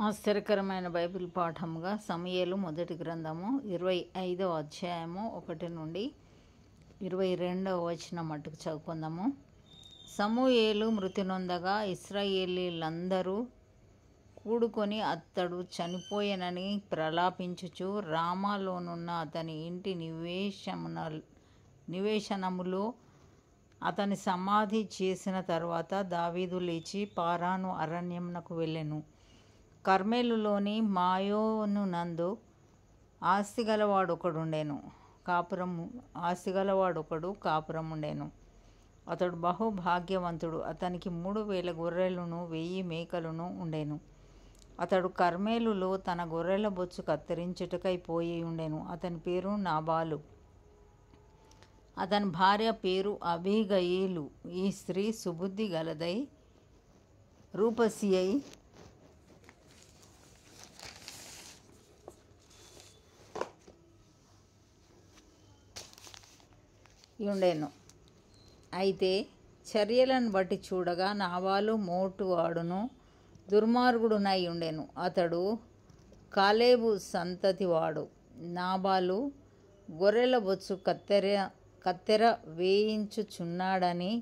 ఆశ్చర్యకరమైన బైబిల్ పాఠముగా సమూయేలు మొదటి గ్రంథము 25వ అధ్యాయము 1 నుండి 22వ వచనం మట్టుకు చదువుకుందాము. సమూయేలు మృతి నొందగా ఇశ్రాయేలీలందరూ కూడుకొని అతడు చనిపోయెనని ప్రలాపించుచు రామాలోనున్న అతని ఇంటి నివేశనములో అతని సమాధి చేసిన తర్వాత దావీదు లేచి పారాను అరణ్యమునకు వెళ్ళెను. కర్మెలులోని మాయోనునందు ఆస్తిగలవాడొకడు కాపురముండెను. అతడు బహుభాగ్యవంతుడు. అతనికి 3000 గొర్రెలును 1000 మేకలును ఉండెను. అతడు కర్మెలులో తన గొర్రెల బొచ్చు కత్తిరించుటకై పోయి ఉండెను. అతని పేరు నాబాలు. అతని భార్య పేరు అబీగయీలు. ఈ స్త్రీ సుబుద్ధి గలదై రూపసి అయి ఉండెను. అయితే చర్యలను బట్టి చూడగా నాబాలు మోటువాడును దుర్మార్గుడునై ఉండెను. అతడు కాలేబు సంతతివాడు. నాబాలు గొర్రెల బొచ్చు కత్తెర వేయించుచున్నాడని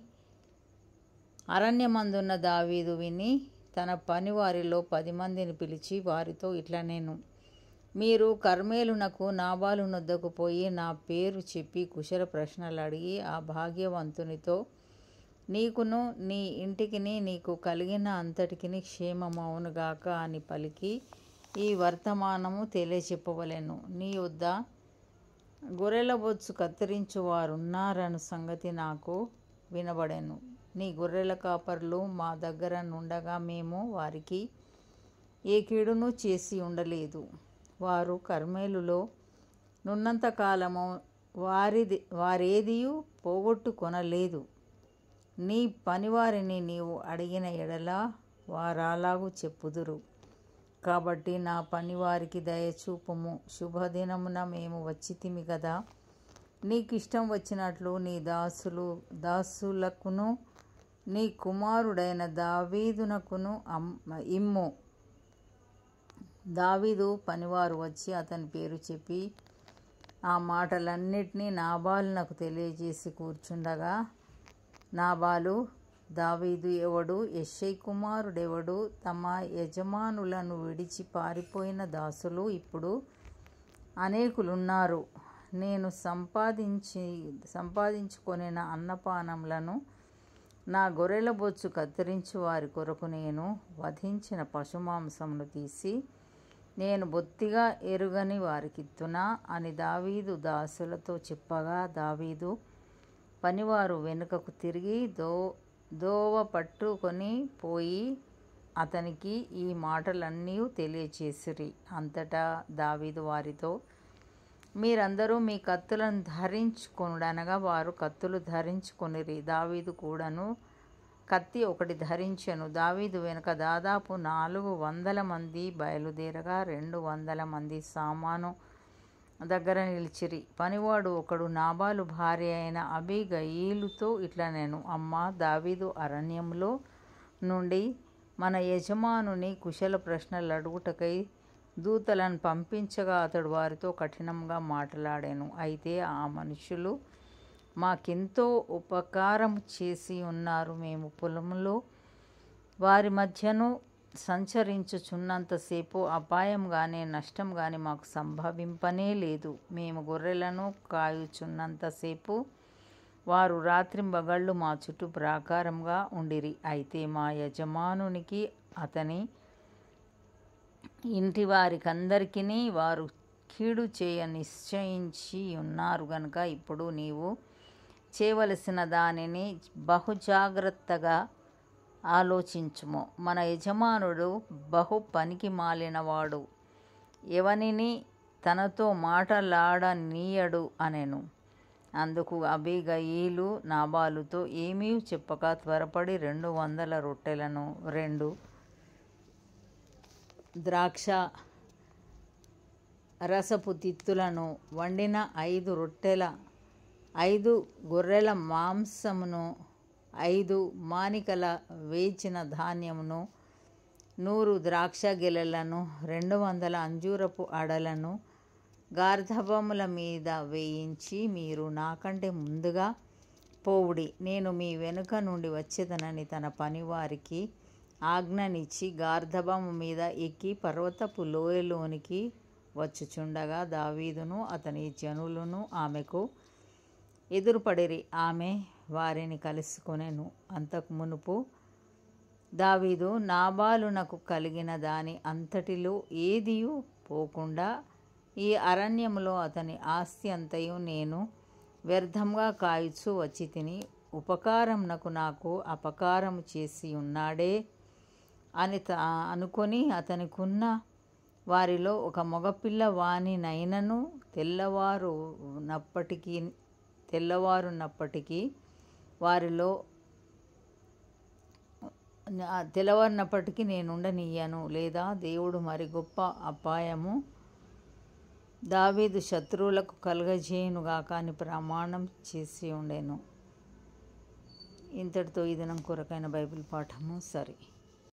అరణ్యమందున్న దావీదు విని తన పనివారిలో 10 మందిని పిలిచి వారితో ఇట్లనెను, మీరు కర్మెలునకు నాబాలు నొద్దకు పోయి నా పేరు చెప్పి కుశల ప్రశ్నలు అడిగి ఆ భాగ్యవంతునితో నీకును నీ ఇంటికిని నీకు కలిగిన అంతటికిని క్షేమమవునుగాక అని పలికి ఈ వర్తమానము తెలియచెప్పవలెను. నీ యొద్ద గొర్రెల బొచ్చు కత్తిరించువారున్నారను సంగతి నాకు వినబడెను. నీ గొర్రెల కాపరులు మా దగ్గర నుండగా మేము వారికి ఏ కీడును చేసి ఉండలేదు. వారు కర్మెలులో నున్నంత కాలము వారేదియూ పోగొట్టుకొనలేదు. నీ పనివారిని నీవు అడిగిన ఎడల వారలాగు చెప్పుదురు. కాబట్టి నా పనివారికి దయచూపుము. శుభదినమున మేము వచ్చితిమి గదా. నీకిష్టం వచ్చినట్లు నీ దాసులకును నీ కుమారుడైన దావీదునకును ఇమ్ము. దావీదు పనివారు వచ్చి అతని పేరు చెప్పి ఆ మాటలన్నిటినీ నాబాలునకు తెలియజేసి కూర్చుండగా నాబాలు, దావీదు ఎవడు, యెష్షై కుమారుడెవడు, తమ యజమానులను విడిచి పారిపోయిన దాసులు ఇప్పుడు అనేకులున్నారు. నేను సంపాదించుకొనిన అన్నపానములను నా గొర్రెల బొచ్చు కత్తిరించు వారి కొరకు నేను వధించిన పశుమాంసమును తీసి నేను బొత్తిగా ఎరుగని వారికిత్తునా అని దావీదు దాసులతో చెప్పగా దావీదు పనివారు వెనుకకు తిరిగి దోవ పట్టుకొని పోయి అతనికి ఈ మాటలన్నీ తెలియచేసిరి. అంతటా దావీదు వారితో, మీరందరూ మీ కత్తులను ధరించుకొనుడనగా వారు కత్తులు ధరించుకొనిరి. దావీదు కూడాను కత్తి ఒకటి ధరించెను. దావీదు వెనుక దాదాపు 400 మంది బయలుదేరగా 200 మంది సామాను దగ్గర నిలిచిరి. పనివాడు ఒకడు నాబాలు భార్య అయిన అబీగయీలుతో ఇట్లనెను, అమ్మా, దావీదు అరణ్యములో నుండి మన యజమానుని కుశల ప్రశ్నలు అడుగుటకై దూతలను పంపించగా అతడు వారితో కఠినంగా మాట్లాడెను. అయితే ఆ మనుషులు మాకెంతో ఉపకారం చేసి ఉన్నారు. మేము పొలంలో వారి మధ్యను సంచరించుచున్నంతసేపు అపాయం గాని నష్టం గాని మాకు సంభవింపనే లేదు. మేము గొర్రెలను కాయుచున్నంతసేపు వారు రాత్రింబగళ్ళు మా చుట్టూ ప్రాకారంగా ఉండిరి. అయితే మా యజమానునికి అతని ఇంటి వారికందరికిని వారు కీడు చేయ నిశ్చయించి ఉన్నారు గనుక ఇప్పుడు నీవు చేయవలసిన దానిని బహుజాగ్రత్తగా ఆలోచించుము. మన యజమానుడు బహు పనికి మాలినవాడు, ఎవనిని తనతో మాటలాడనీయడు అనెను. అందుకు అబీగయీలు నాబాలుతో ఏమీ చెప్పక త్వరపడి 200 రొట్టెలను 2 ద్రాక్ష రసపు తిత్తులను వండిన 5 రొట్టెల 5 గొర్రెల మాంసమును 5 మానికల వేచిన ధాన్యమును 100 ద్రాక్ష గెలలను 200 అంజూరపు అడలను గార్ధబముల మీద వేయించి మీరు నాకంటే ముందుగా పోవుడి, నేను మీ వెనుక నుండి వచ్చేదనని తన పనివారికి ఆజ్ఞనిచ్చి గార్ధబము మీద ఎక్కి పర్వతపు లోయలోనికి వచ్చుచుండగా దావీదును అతని జనులను ఆమెకు ఎదురుపడిరి. ఆమె వారిని కలుసుకొనెను. అంతకు మునుపు దావీదు నాబాలునకు కలిగిన దాని అంతటిలో ఏదియూ పోకుండా ఈ అరణ్యములో అతని ఆస్తి అంతయు నేను వ్యర్థంగా కాయుచు వచ్చి తిని ఉపకారమునకు నాకు అపకారము చేసి ఉన్నాడే అని అనుకొని అతనికున్న వారిలో ఒక మగపిల్ల వానినైనను తెల్లవారున్నప్పటికీ నేనుండనియ్యను, లేదా దేవుడు మరి గొప్ప అపాయము దావీదు శత్రువులకు కలుగజేయునుగాక అని ప్రమాణం చేసి ఉండెను. ఇంతటితో ఈ దినం కొరకైన బైబిల్ పాఠము సరి.